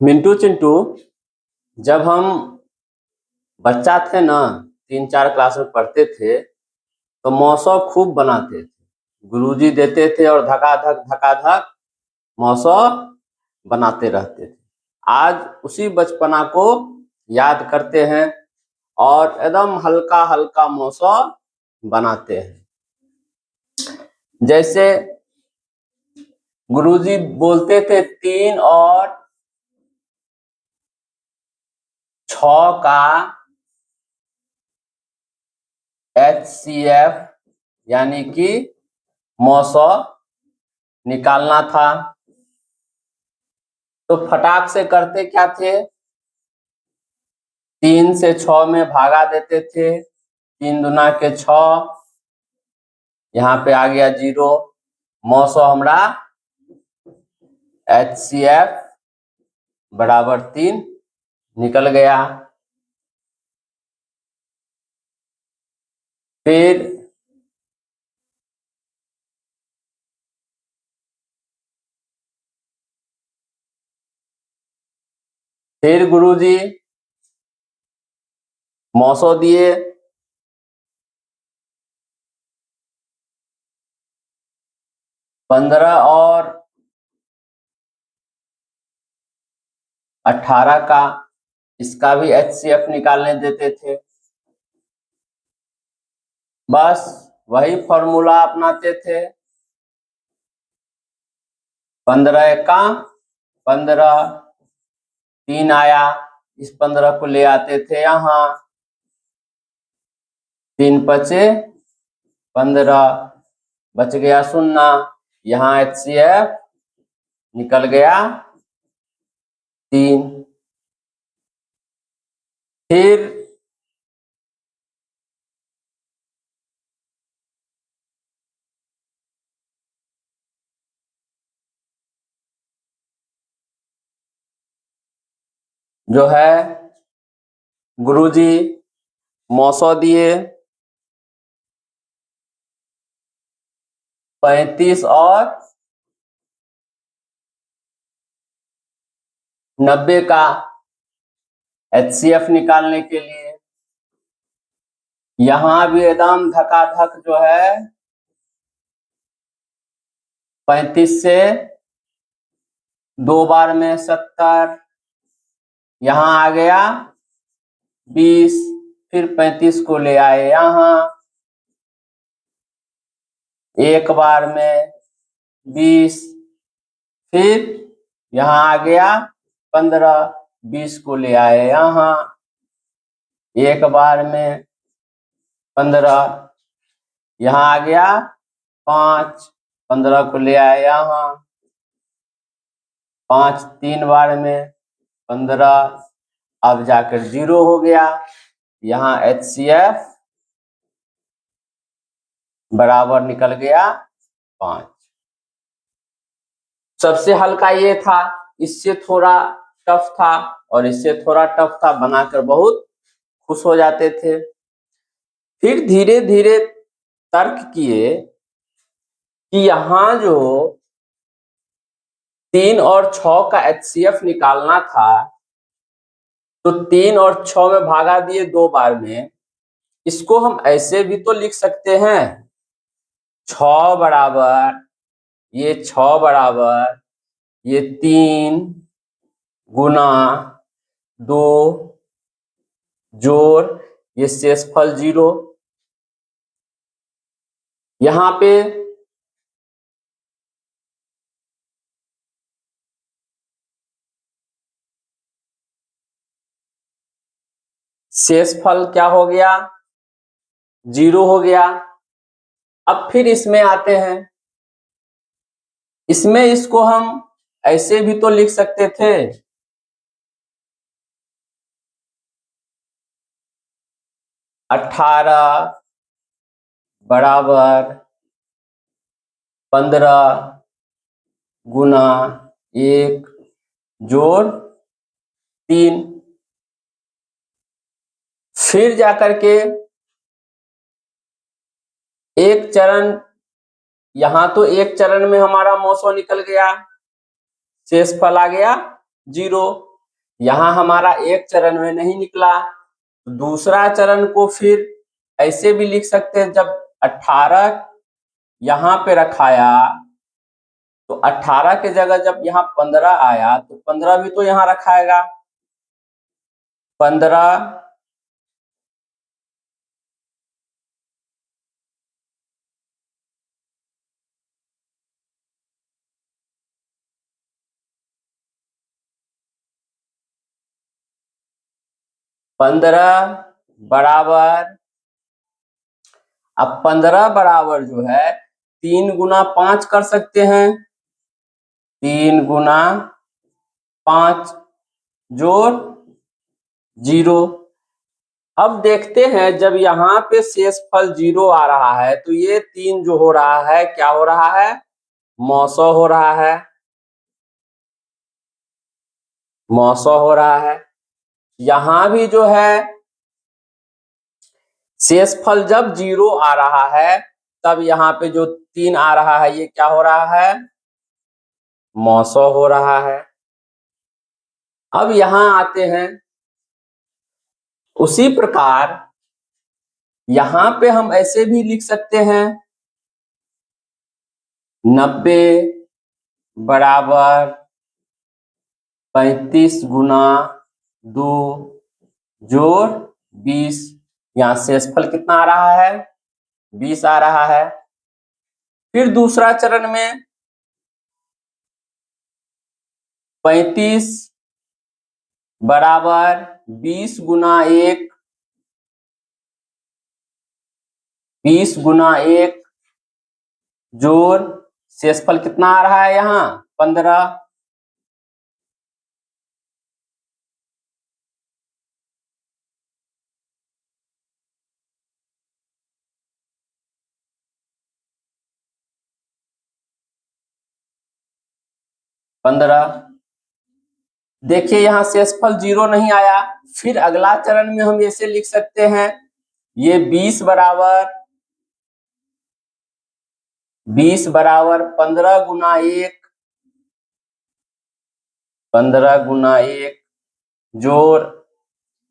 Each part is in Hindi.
मिंटू चिंटू, जब हम बच्चा थे ना, 3-4 क्लास में पढ़ते थे तो मौसौ खूब बनाते थे। गुरुजी देते थे और धकाधक मौसौ बनाते रहते थे। आज उसी बचपना को याद करते हैं और एकदम हल्का हल्का मौसौ बनाते हैं। जैसे गुरुजी बोलते थे 3 और 6 का HCF यानी कि मौसौ निकालना था। तो फटाक से करते क्या थे, 3 से 6 में भागा देते थे। 3 दूना के 6, यहाँ पे आ गया 0। मौसौ हमरा HCF बराबर 3 निकल गया। फिर गुरुजी मौसौ दिए 15 और 18 का, इसका भी HCF निकालने देते थे। बस वही फॉर्मूला अपनाते थे। 15 एका 15, 3 आया, इस 15 को ले आते थे यहाँ, 3 बचे 15, बच गया 0, यहाँ HCF निकल गया 3। फिर जो है गुरुजी मौसौ दिए 35 और 90 का HCF निकालने के लिए। यहाँ भी एकदम धकाधक जो है 35 से 2 बार में 70, यहाँ आ गया 20, फिर 35 को ले आए यहाँ, एक बार में 20, फिर यहाँ आ गया 15, 20 को ले आए यहाँ, एक बार में 15, यहाँ आ गया 5, 15 को ले आए यहाँ, 5 3 बार में 15, अब जाकर 0 हो गया। यहाँ HCF बराबर निकल गया 5। सबसे हल्का ये था, इससे थोड़ा टफ था और इससे थोड़ा टफ था, बनाकर बहुत खुश हो जाते थे। फिर धीरे धीरे तर्क किए कि यहाँ जो 3 और 6 का HCF निकालना था, तो 3 और 6 में भागा दिए 2 बार में, इसको हम ऐसे भी तो लिख सकते हैं, 6 बराबर ये 6 बराबर ये 3 गुना 2 जोड़ ये शेषफल 0। यहाँ पे शेषफल क्या हो गया, 0 हो गया। अब फिर इसमें आते हैं, इसमें इसको हम ऐसे भी तो लिख सकते थे, 18 बराबर 15 गुना 1 जोड़ 3। फिर जाकर के एक चरण, यहाँ तो एक चरण में हमारा मौसौ निकल गया, शेषफल आ गया 0। यहां हमारा एक चरण में नहीं निकला, दूसरा चरण को फिर ऐसे भी लिख सकते हैं, जब 18 यहां पे रखाया तो 18 के जगह जब यहाँ 15 आया तो 15 भी तो यहाँ रखाएगा। 15 बराबर, अब 15 बराबर जो है 3 गुना 5 कर सकते हैं, 3 गुना 5 जोड़ 0। अब देखते हैं जब यहाँ पे शेषफल 0 आ रहा है तो ये 3 जो हो रहा है क्या हो रहा है, मौसौ हो रहा है, मौसौ हो रहा है। यहां भी जो है शेषफल जब 0 आ रहा है तब यहाँ पे जो 3 आ रहा है ये क्या हो रहा है, मौसौ हो रहा है। अब यहां आते हैं, उसी प्रकार यहां पे हम ऐसे भी लिख सकते हैं 90 बराबर 35 गुना 2 जोड़ 20। यहाँ शेषफल कितना आ रहा है, 20 आ रहा है। फिर दूसरा चरण में 35 बराबर 20 गुना 1, 20 गुना 1 जोड़ शेषफल कितना आ रहा है यहाँ 15। देखिए यहाँ शेषफल 0 नहीं आया। फिर अगला चरण में हम ऐसे लिख सकते हैं, ये 20 बराबर 15 गुना 1, 15 गुना 1 जोड़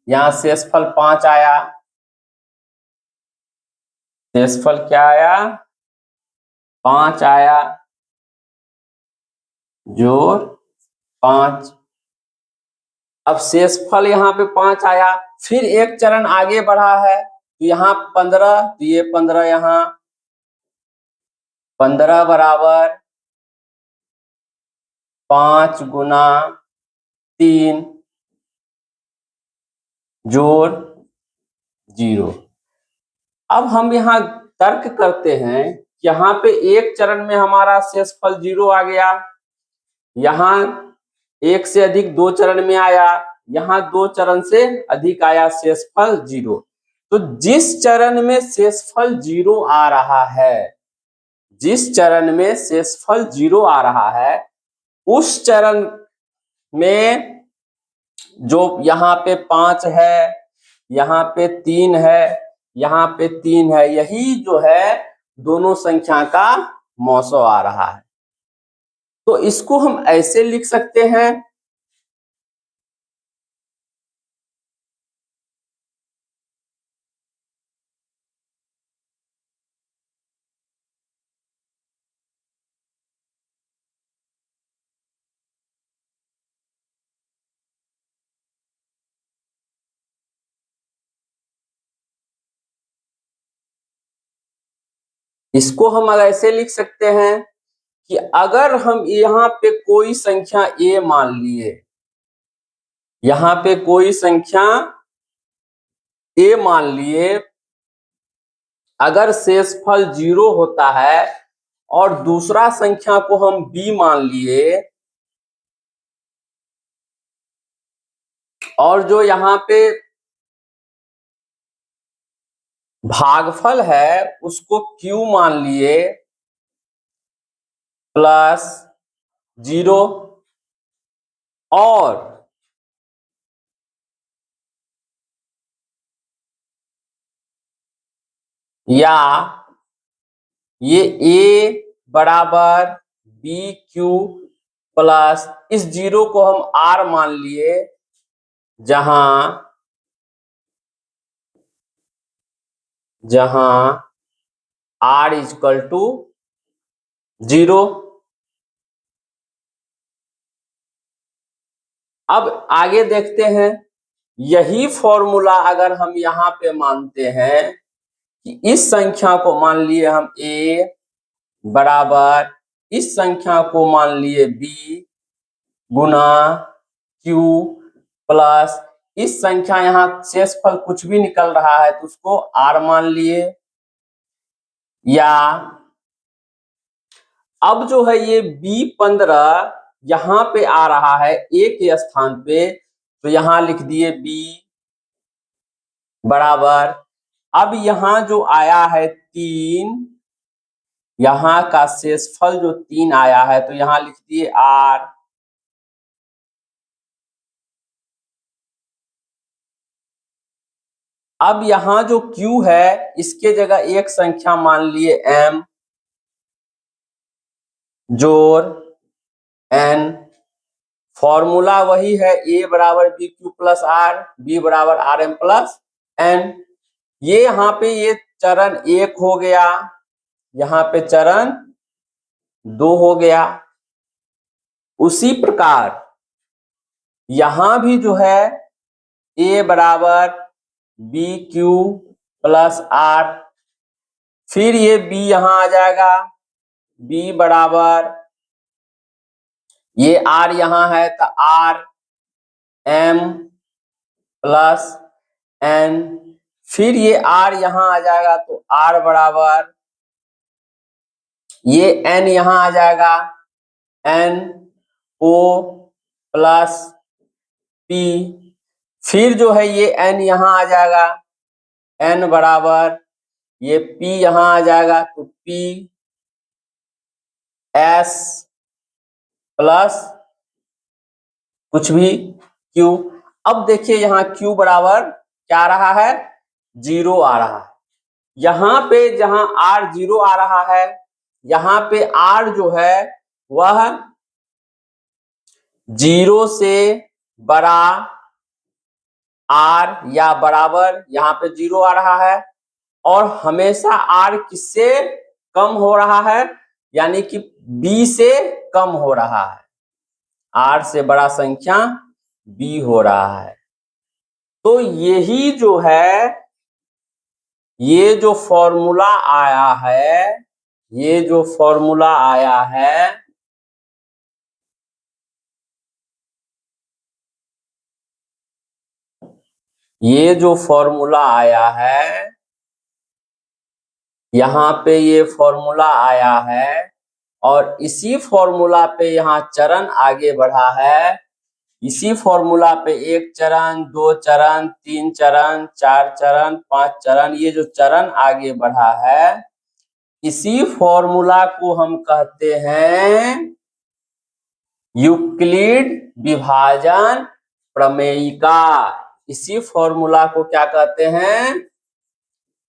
यहाँ शेषफल 5 आया, शेषफल क्या आया, 5 आया जोड़ 5। अब शेषफल यहाँ पे 5 आया। फिर एक चरण आगे बढ़ा है तो यहाँ 15, तो ये 15 यहाँ 15 बराबर 5 गुना 3 जोड़ 0। अब हम यहाँ तर्क करते हैं, यहाँ पे एक चरण में हमारा शेषफल 0 आ गया, यहाँ एक से अधिक 2 चरण में आया, यहाँ 2 चरण से अधिक आया शेषफल 0। तो जिस चरण में शेषफल 0 आ रहा है, जिस चरण में शेषफल 0 आ रहा है उस चरण में जो यहाँ पे 5 है, यहाँ पे 3 है, यहाँ पे 3 है, यही जो है दोनों संख्या का मौसौ आ रहा है। तो इसको हम ऐसे लिख सकते हैं, इसको हम ऐसे लिख सकते हैं कि अगर हम यहाँ पे कोई संख्या a मान लिए, यहाँ पे कोई संख्या a मान लिए, अगर शेषफल 0 होता है और दूसरा संख्या को हम b मान लिए, और जो यहाँ पे भागफल है उसको q मान लिए प्लस 0, और या ये a बराबर बी क्यू प्लस इस 0 को हम r मान लिए जहां r इज इक्वल टू 0। अब आगे देखते हैं, यही फॉर्मूला अगर हम यहाँ पे मानते हैं कि इस संख्या को मान लिए हम a बराबर इस संख्या को मान लिए b गुना q प्लस इस संख्या, यहाँ शेषफल कुछ भी निकल रहा है तो उसको r मान लिए, या अब जो है ये B15 यहाँ पे आ रहा है a के स्थान पे, तो यहाँ लिख दिए b बराबर, अब यहाँ जो आया है 3, यहाँ का शेषफल जो 3 आया है तो यहाँ लिख दिए r। अब यहाँ जो q है इसके जगह एक संख्या मान लिए m जोड़ n, फॉर्मूला वही है a बराबर B Q plus R, B बराबर आर एम प्लस n। ये यहाँ पे ये चरण 1 हो गया, यहाँ पे चरण 2 हो गया। उसी प्रकार यहाँ भी जो है a बराबर बी क्यू प्लस आर, फिर ये b यहाँ आ जाएगा, b बराबर ये r यहाँ है तो r m प्लस n, फिर ये r यहाँ आ जाएगा तो r बराबर ये n यहाँ आ जाएगा n o प्लस p, फिर जो है ये n यहाँ आ जाएगा, n बराबर ये p यहाँ आ जाएगा तो p s प्लस कुछ भी q। अब देखिए यहाँ q बराबर क्या आ रहा है, 0 आ रहा है। यहाँ पे जहां r 0 आ रहा है, यहाँ पे r जो है वह 0 से बड़ा r या बराबर, यहाँ पे 0 आ रहा है, और हमेशा r किससे कम हो रहा है, यानी कि b से कम हो रहा है, r से बड़ा संख्या b हो रहा है। तो यही जो है, ये जो फॉर्मूला आया है, ये जो फॉर्मूला आया है, ये जो फॉर्मूला आया है, यहाँ पे ये फॉर्मूला आया है, और इसी फॉर्मूला पे यहाँ चरण आगे बढ़ा है। इसी फॉर्मूला पे 1 चरण, 2 चरण, 3 चरण, 4 चरण, 5 चरण, ये जो चरण आगे बढ़ा है, इसी फॉर्मूला को हम कहते हैं यूक्लिड विभाजन प्रमेयिका। इसी फॉर्मूला को क्या कहते हैं,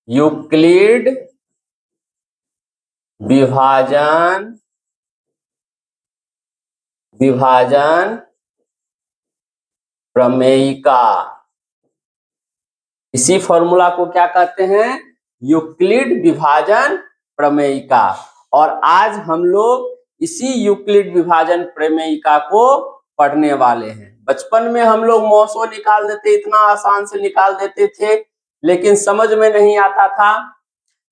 यूक्लिड विभाजन प्रमेयिका। इसी फॉर्मूला को क्या कहते हैं, यूक्लिड विभाजन प्रमेयिका। और आज हम लोग इसी यूक्लिड विभाजन प्रमेयिका को पढ़ने वाले हैं। बचपन में हम लोग मौसो निकाल देते, इतना आसान से निकाल देते थे, लेकिन समझ में नहीं आता था।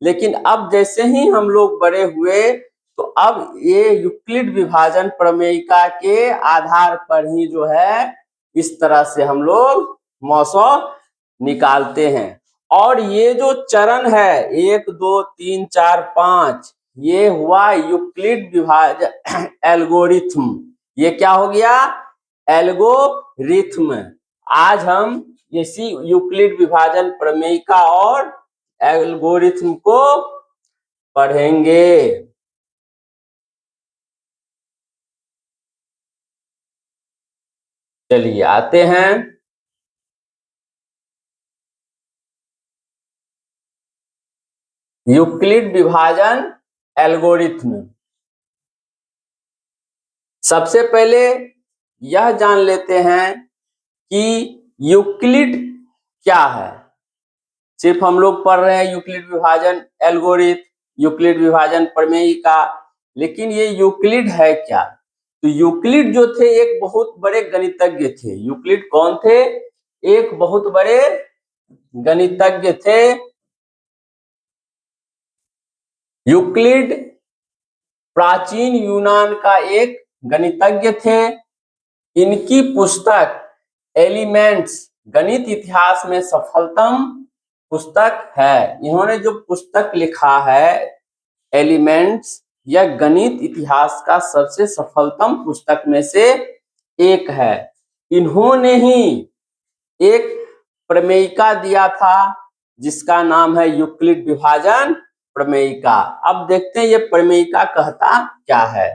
लेकिन अब जैसे ही हम लोग बड़े हुए, तो अब ये यूक्लिड विभाजन प्रमेयिका के आधार पर ही जो है इस तरह से हम लोग मौसो निकालते हैं। और ये जो चरण है 1 2 3 4 5, ये हुआ यूक्लिड विभाजन एल्गोरिथम। ये क्या हो गया, एल्गोरिथम। आज हम इसी यूक्लिड विभाजन प्रमेयिका और एल्गोरिथम को पढ़ेंगे। चलिए आते हैं, यूक्लिड विभाजन एल्गोरिथम। सबसे पहले यह जान लेते हैं कि यूक्लिड क्या है? सिर्फ हम लोग पढ़ रहे हैं यूक्लिड विभाजन एल्गोरिथम, यूक्लिड विभाजन प्रमेयिका, लेकिन ये यूक्लिड है क्या? तो यूक्लिड जो थे एक बहुत बड़े गणितज्ञ थे। यूक्लिड कौन थे? एक बहुत बड़े गणितज्ञ थे। यूक्लिड प्राचीन यूनान का एक गणितज्ञ थे। इनकी पुस्तक एलिमेंट्स गणित इतिहास में सफलतम पुस्तक है। इन्होंने जो पुस्तक लिखा है एलिमेंट्स, यह गणित इतिहास का सबसे सफलतम पुस्तक में से एक है। इन्होंने ही एक प्रमेयिका दिया था जिसका नाम है यूक्लिड विभाजन प्रमेयिका। अब देखते हैं ये प्रमेयिका कहता क्या है।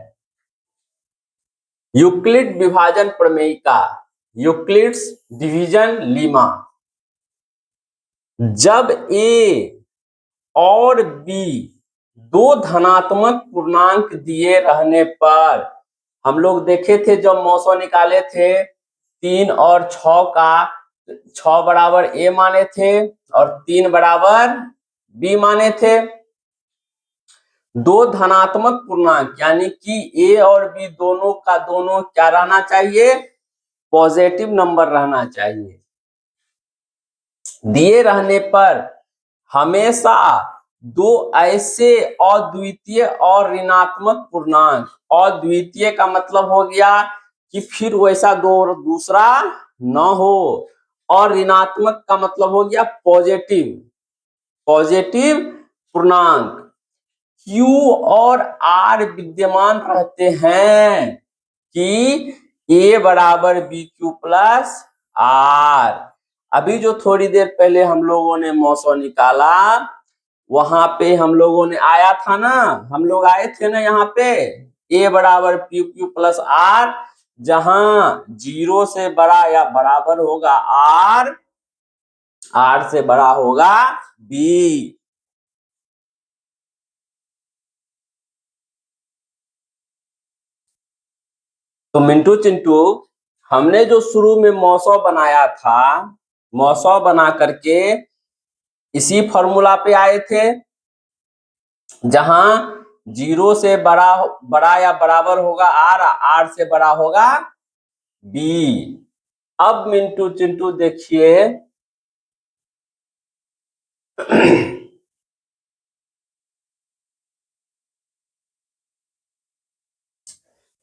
यूक्लिड विभाजन प्रमेयिका, यूक्लिड्स डिवीजन लीमा। जब ए और बी दो धनात्मक पूर्णांक दिए रहने पर, हम लोग देखे थे जब मौसों निकाले थे 3 और 6 का, 6 बराबर ए माने थे और 3 बराबर बी माने थे। दो धनात्मक पूर्णांक यानी कि ए और बी दोनों का दोनों क्या रहना चाहिए? पॉजिटिव नंबर रहना चाहिए। दिए रहने पर हमेशा दो ऐसे अद्वितीय और ऋणात्मक पूर्णांक, अद्वितीय का मतलब हो गया कि फिर वैसा दूसरा न हो, और ऋणात्मक का मतलब हो गया पॉजिटिव, पॉजिटिव पूर्णांक Q और R विद्यमान रहते हैं कि A बराबर BQ प्लस R। अभी जो थोड़ी देर पहले हम लोगों ने मौसों निकाला, वहां पे हम लोगों ने आया था ना, हम लोग आए थे ना यहाँ पे A बराबर PQ प्लस R, जहां 0 से बड़ा या बराबर होगा R, R से बड़ा होगा B। तो मिंटू चिंटू, हमने जो शुरू में मौसौ बनाया था, मौसौ बना करके इसी फॉर्मूला पे आए थे जहां 0 से बड़ा या बराबर होगा आर, आर से बड़ा होगा बी। अब मिंटू चिंटू देखिए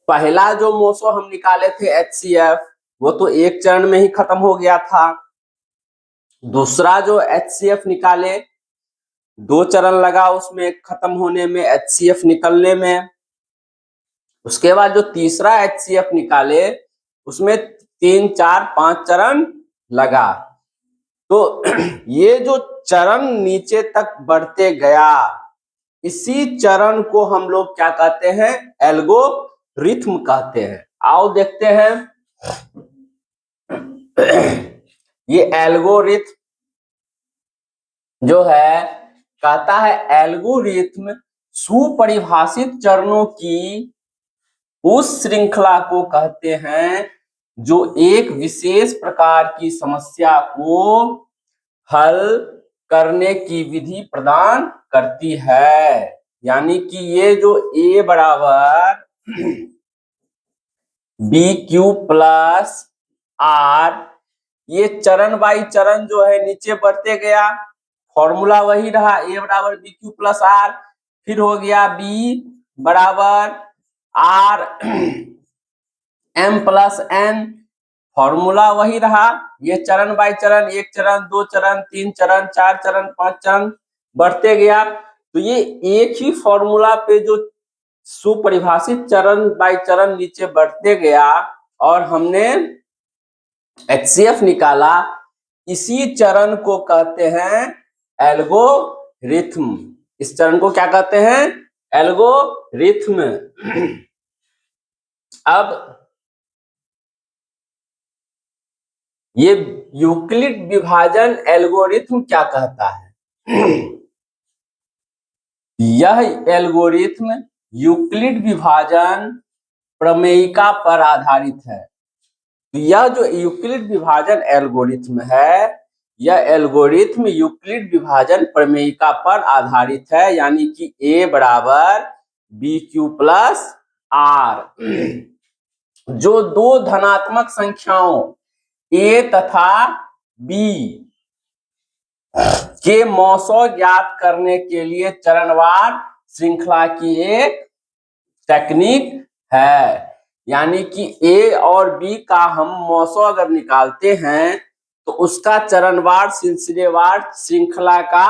पहला जो मौसौ हम निकाले थे HCF, वो तो एक चरण में ही खत्म हो गया था। दूसरा जो HCF निकाले, 2 चरण लगा उसमें खत्म होने में, HCF निकलने में। उसके बाद जो तीसरा HCF निकाले उसमें 3, 4, 5 चरण लगा। तो ये जो चरण नीचे तक बढ़ते गया, इसी चरण को हम लोग क्या कहते हैं? एल्गोरिथम कहते हैं। आओ देखते हैं ये एल्गोरिथम जो है, कहता है एल्गोरिथम सुपरिभाषित चरणों की उस श्रृंखला को कहते हैं जो एक विशेष प्रकार की समस्या को हल करने की विधि प्रदान करती है। यानी कि ये जो A बराबर BQ प्लस R, ये चरण बाई चरण जो है नीचे बढ़ते गया, फॉर्मूला वही रहा A बराबर BQ प्लस R, फिर हो गया B बराबर R M plus N, formula वही रहा। ये चरण बाई चरण, 1 चरण, 2 चरण, 3 चरण, 4 चरण, 5 चरण बढ़ते गया। तो ये एक ही फॉर्मूला पे जो सुपरिभाषित चरण बाई चरण नीचे बढ़ते गया और हमने HCF निकाला, इसी चरण को कहते हैं एल्गोरिथम। इस चरण को क्या कहते हैं? एल्गोरिथम। अब ये यूक्लिड विभाजन एल्गोरिथम क्या कहता है? यह एल्गोरिथम यूक्लिड विभाजन प्रमेयिका पर आधारित है। तो यह जो यूक्लिड विभाजन एल्गोरिथ्म है, यह एल्गोरिथ्म यूक्लिड विभाजन प्रमेयिका पर आधारित है, यानी कि a बराबर बी क्यू प्लस आर। जो दो धनात्मक संख्याओं a तथा b के मौसो ज्ञात करने के लिए चरणवार श्रृंखला की एक टेक्निक है। यानी कि ए और बी का हम मौसो अगर निकालते हैं तो उसका चरणवार सिलसिलेवार श्रृंखला का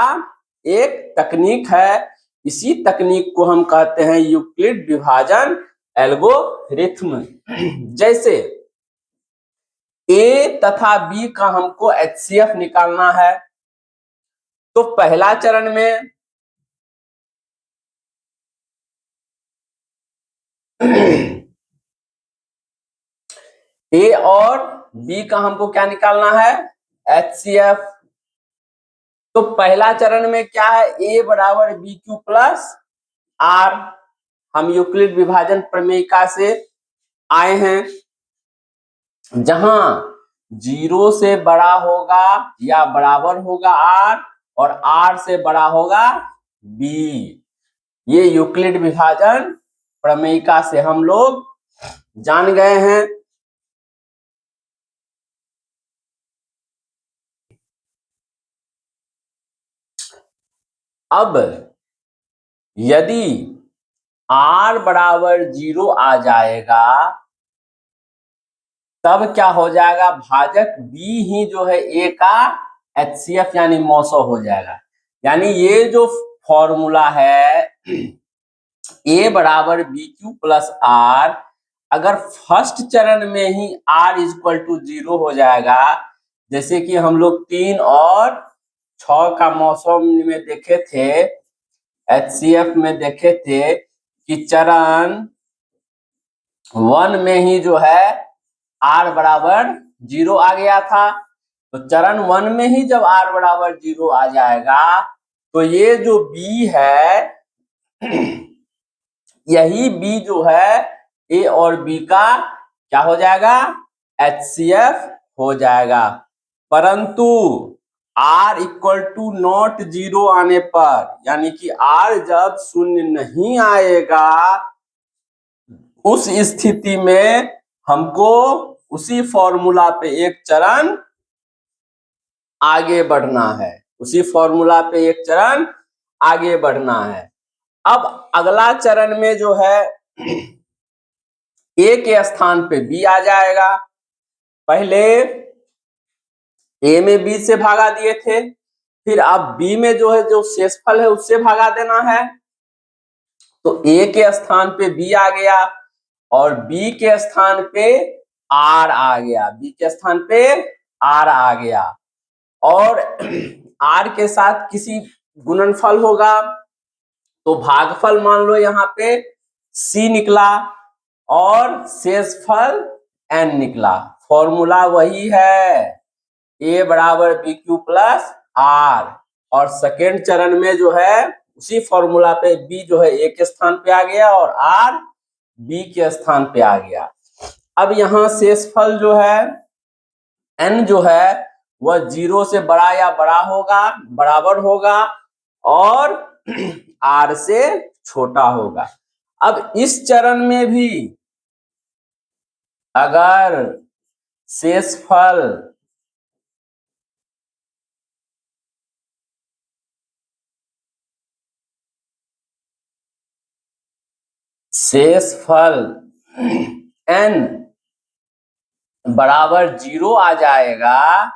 एक तकनीक है। इसी तकनीक को हम कहते हैं यूक्लिड विभाजन एल्गोरिथ्म। जैसे ए तथा बी का हमको एचसीएफ निकालना है, तो पहला चरण में ए और बी का हमको क्या निकालना है, एचसीएफ। तो पहला चरण में क्या है, ए बराबर बी क्यू प्लस आर। हम यूक्लिड विभाजन प्रमेयिका से आए हैं। जहां 0 से बड़ा होगा या बराबर होगा आर और आर से बड़ा होगा बी। ये यूक्लिड विभाजन प्रमेयिका से हम लोग जान गए हैं। अब यदि r बराबर 0 आ जाएगा तब क्या हो जाएगा, भाजक b ही जो है a का एचसीएफ यानी मौसो हो जाएगा। यानी ये जो फॉर्मूला है a बराबर बी क्यू प्लस आर, अगर फर्स्ट चरण में ही r इक्वल टू 0 हो जाएगा, जैसे कि हम लोग 3 और 6 का मौसम में देखे थे, एचसीएफ में देखे थे कि चरण 1 में ही जो है r बराबर 0 आ गया था। तो चरण 1 में ही जब r बराबर 0 आ जाएगा तो ये जो b है यही b जो है a और b का क्या हो जाएगा, एचसीएफ हो जाएगा। परंतु r इक्वल टू नॉट 0 आने पर, यानी कि r जब शून्य नहीं आएगा, उस स्थिति में हमको उसी फॉर्मूला पे एक चरण आगे बढ़ना है, उसी फॉर्मूला पे एक चरण आगे बढ़ना है। अब अगला चरण में जो है a के स्थान पे b आ जाएगा। पहले a में b से भागा दिए थे, फिर अब b में जो है जो शेषफल है उससे भागा देना है। तो a के स्थान पे b आ गया और b के स्थान पे r आ गया, b के स्थान पे r आ गया। और r के साथ किसी गुणनफल होगा तो भागफल मान लो यहाँ पे c निकला और शेषफल n निकला। फॉर्मूला वही है, a बराबर बी क्यू प्लस आर। और सेकेंड चरण में जो है उसी फॉर्मूला पे b जो है a के स्थान पे आ गया और r b के स्थान पे आ गया। अब यहाँ शेषफल जो है n जो है वह 0 से बड़ा या बड़ा होगा, बराबर होगा और r से छोटा होगा। अब इस चरण में भी अगर शेषफल n बराबर 0 आ जाएगा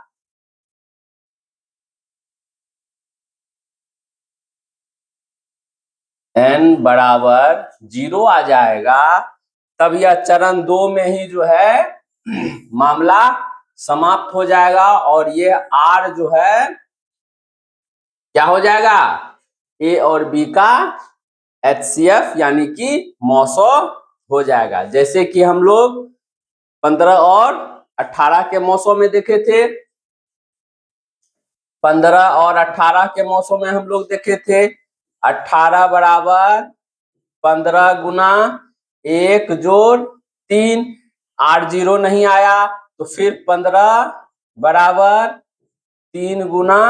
n बराबर 0 आ जाएगा, तब यह चरण 2 में ही जो है मामला समाप्त हो जाएगा और ये r जो है क्या हो जाएगा, a और b का एचसीएफ यानी कि मौसो हो जाएगा। जैसे कि हम लोग 15 और 18 के मौसम में देखे थे, 15 और 18 के मौसम में हम लोग देखे थे 18 बराबर 15 गुना 1 जोड़ 3, r 0 नहीं आया तो फिर 15 बराबर 3 गुना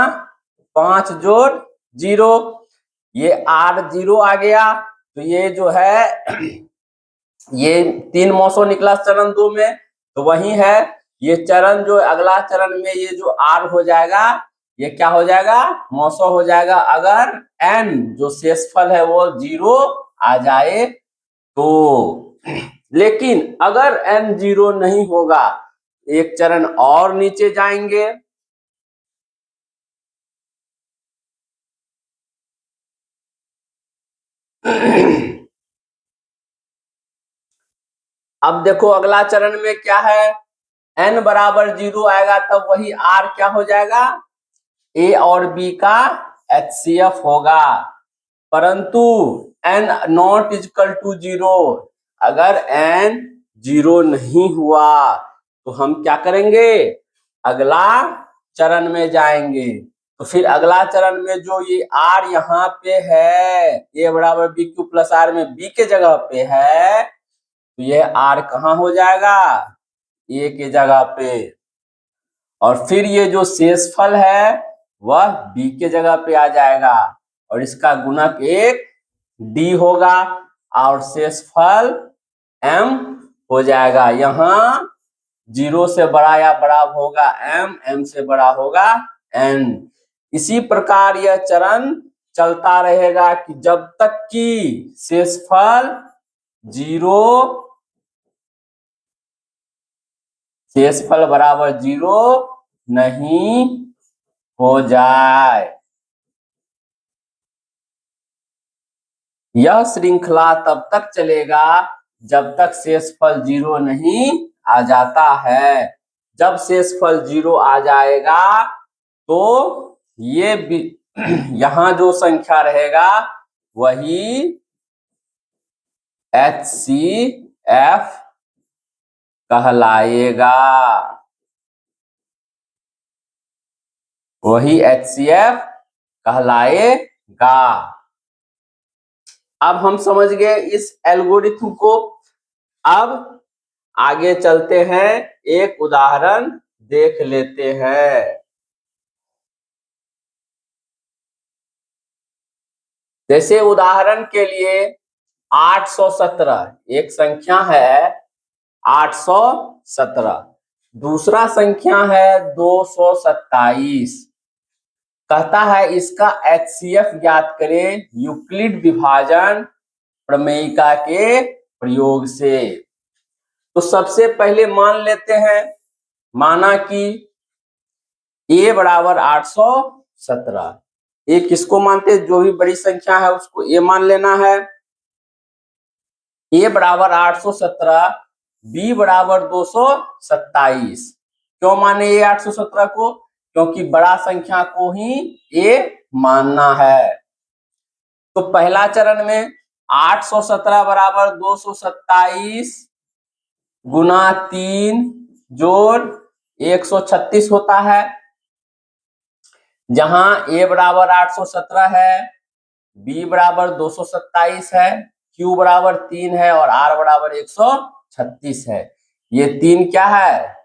5 जोड़ 0, ये R0 आ गया। तो ये जो है ये 3 मौसों निकला चरण 2 में, तो वही है ये चरण जो अगला चरण में ये जो R हो जाएगा, ये क्या हो जाएगा, मौसो हो जाएगा अगर n जो शेषफल है वो 0 आ जाए तो। लेकिन अगर n 0 नहीं होगा, एक चरण और नीचे जाएंगे। अब देखो अगला चरण में क्या है, n बराबर 0 आएगा तब वही r क्या हो जाएगा, a और b का HCF होगा। परंतु n नॉट इजकल टू 0, अगर n 0 नहीं हुआ तो हम क्या करेंगे, अगला चरण में जाएंगे। तो फिर अगला चरण में जो ये r यहाँ पे है, a बराबर बी क्यू प्लस आर में b के जगह पे है, तो ये r कहाँ हो जाएगा, a के जगह पे। और फिर ये जो शेषफल है वह b के जगह पे आ जाएगा और इसका गुणक एक d होगा और शेषफल m हो जाएगा। यहाँ 0 से बड़ा या बराबर होगा m, m से बड़ा होगा n। इसी प्रकार यह चरण चलता रहेगा कि जब तक कि शेषफल 0, शेषफल बराबर 0 नहीं हो जाए। यह श्रृंखला तब तक चलेगा जब तक शेषफल 0 नहीं आ जाता है। जब शेषफल 0 आ जाएगा तो ये यहाँ जो संख्या रहेगा वही HCF कहलाएगा, वही HCF कहलाएगा। अब हम समझ गए इस एल्गोरिथम को। अब आगे चलते हैं, एक उदाहरण देख लेते हैं। जैसे उदाहरण के लिए 817 एक संख्या है, 817 दूसरा संख्या है 227। कहता है इसका HCF ज्ञात करें यूक्लिड विभाजन प्रमेयिका के प्रयोग से। तो सबसे पहले मान लेते हैं, माना कि a बराबर 817, ए किसको मानते हैं, जो भी बड़ी संख्या है उसको ए मान लेना है। ए बराबर 817, बी बराबर 227। क्यों माने ए 817 को, क्योंकि बड़ा संख्या को ही ए मानना है। तो पहला चरण में 817 बराबर 227 गुना 3 जोड़ 136 होता है। जहां a बराबर 817 है, b बराबर 227 है, q बराबर 3 है और r बराबर 136 है। ये 3 क्या है,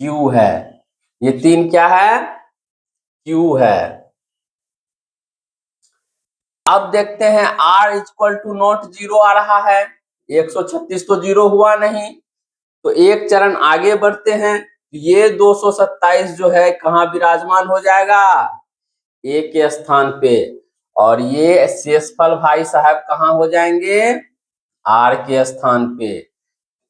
q है। ये 3 क्या है, q है। अब देखते हैं r इक्वल टू नॉट 0 आ रहा है, 136 तो 0 हुआ नहीं। तो एक चरण आगे बढ़ते हैं, ये 227 जो है कहाँ विराजमान हो जाएगा, ए के स्थान पे। और ये शेषफल भाई साहब कहाँ हो जाएंगे, आर के स्थान पे।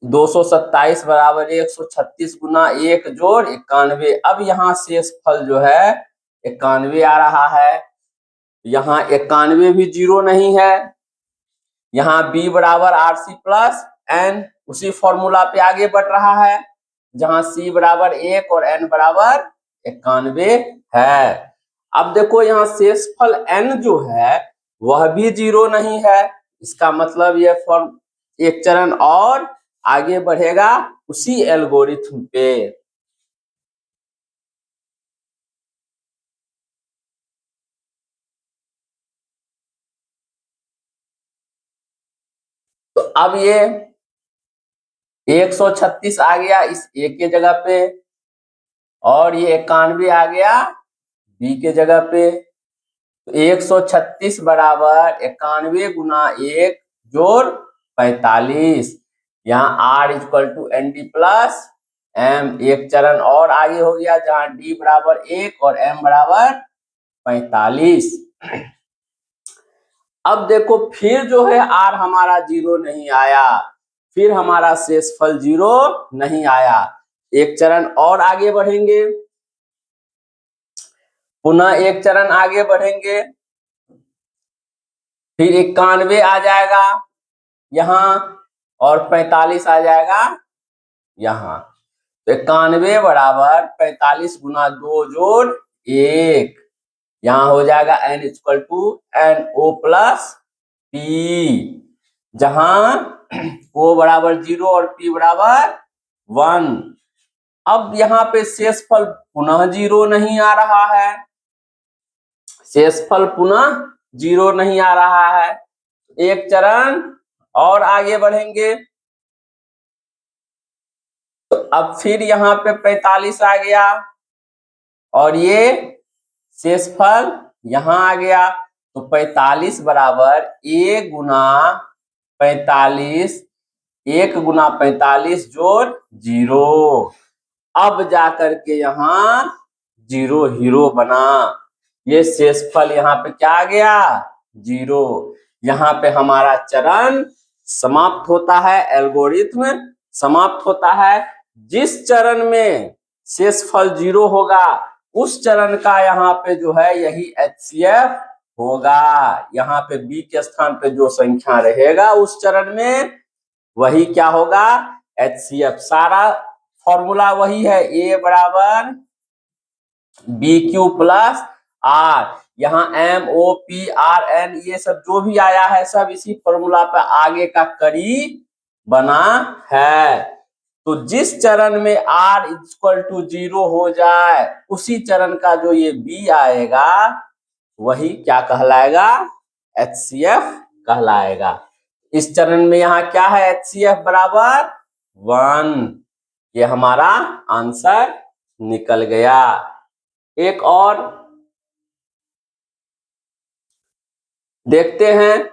227 बराबर 136 गुना 1 जोड़ 91। अब यहाँ शेषफल जो है 91 आ रहा है। यहाँ 91 भी 0 नहीं है। यहाँ b बराबर RC प्लस n उसी फॉर्मूला पे आगे बढ़ रहा है, जहां c बराबर 1 और n बराबर 91 है। अब देखो यहाँ शेषफल n जो है वह भी 0 नहीं है। इसका मतलब यह फॉर्म एक चरण और आगे बढ़ेगा उसी एल्गोरिथम पे। तो अब ये 136 आ गया इस ए के जगह पे, और ये 91 आ गया बी के जगह पे। तो 136 बराबर 91 गुना 1 जोड़ 45। यहाँ R equal to N D plus M, एक चरण और आगे हो गया जहां डी बराबर 1 और एम बराबर 45। अब देखो फिर जो है R हमारा 0 नहीं आया, फिर हमारा शेषफल 0 नहीं आया। एक चरण और आगे बढ़ेंगे, पुनः एक चरण आगे बढ़ेंगे, फिर 91 आ जाएगा यहाँ और 45 आ जाएगा यहाँ। तो 91 बराबर 45 गुना 2 जोड़ 1, यहाँ हो जाएगा n equal to N O plus P, जहां ओ बराबर 0 और p बराबर 1। अब यहाँ पे शेषफल पुनः 0 नहीं आ रहा है, शेषफल पुनः 0 नहीं आ रहा है। एक चरण और आगे बढ़ेंगे, तो अब फिर यहाँ पे 45 आ गया और ये शेषफल यहाँ आ गया। तो 45 बराबर 1 गुना 45, 1 गुना 45 जोड़ 0। अब जाकर के यहाँ 0 हीरो बना, ये शेषफल यहाँ पे क्या आ गया 0। यहाँ पे हमारा चरण समाप्त होता है, एल्गोरिथ्म समाप्त होता है। जिस चरण में शेषफल 0 होगा उस चरण का यहाँ पे जो है यही HCF होगा। यहाँ पे B के स्थान पे जो संख्या रहेगा उस चरण में वही क्या होगा HCF। सारा फॉर्मूला वही है, A बराबर BQ प्लस R, यहाँ MOPRN ये सब जो भी आया है सब इसी फॉर्मूला पे आगे का कड़ी बना है। तो जिस चरण में R इक्वल टू 0 हो जाए उसी चरण का जो ये B आएगा वही क्या कहलाएगा HCF कहलाएगा। इस चरण में यहाँ क्या है HCF बराबर 1, ये हमारा आंसर निकल गया। एक और देखते हैं,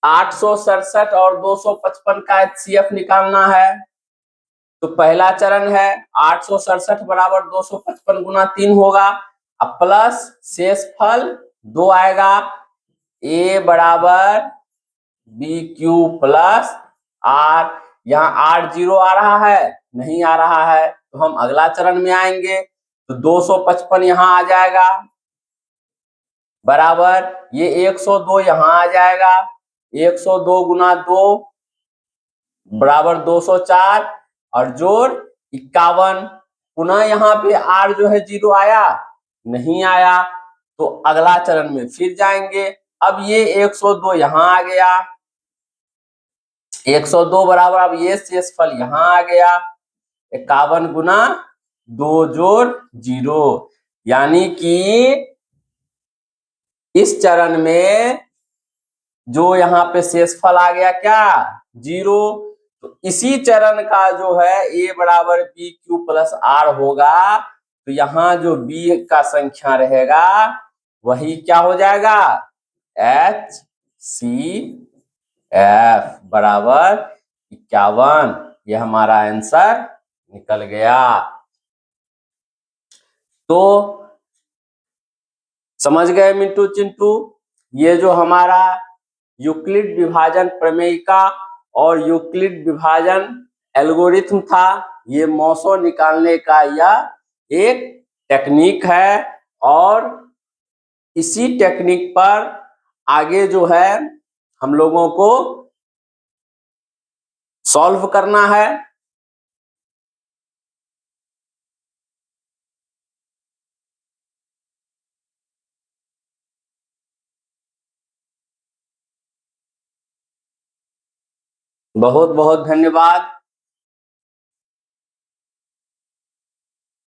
867 और 255 का HCF निकालना है। तो पहला चरण है 867 बराबर 255 गुना 3 होगा, अब प्लस शेषफल 2 आएगा, A बराबर BQ प्लस R। यहाँ R 0 आ रहा है नहीं आ रहा है, तो हम अगला चरण में आएंगे। तो 255 यहाँ आ जाएगा बराबर ये 102 यहाँ आ जाएगा, 102 गुना 2 बराबर 204 और जोड़ 51। पुनः यहाँ पे R जो है 0 आया नहीं आया, तो अगला चरण में फिर जाएंगे। अब ये 102 यहाँ आ गया, 102 बराबर अब ये शेषफल यहाँ आ गया, 51 गुना 2 जोड़ 0, यानी कि इस चरण में जो यहाँ पे शेषफल आ गया क्या 0। तो इसी चरण का जो है A बराबर BQ प्लस R होगा, तो यहाँ जो B का संख्या रहेगा वही क्या हो जाएगा HCF बराबर 51। ये हमारा आंसर निकल गया। तो समझ गए मिंटू चिंटू, ये जो हमारा यूक्लिड विभाजन प्रमेयिका और यूक्लिड विभाजन एल्गोरिथम था, ये मौसों निकालने का यह एक टेक्निक है और इसी टेक्निक पर आगे जो है हम लोगों को सॉल्व करना है। बहुत बहुत धन्यवाद।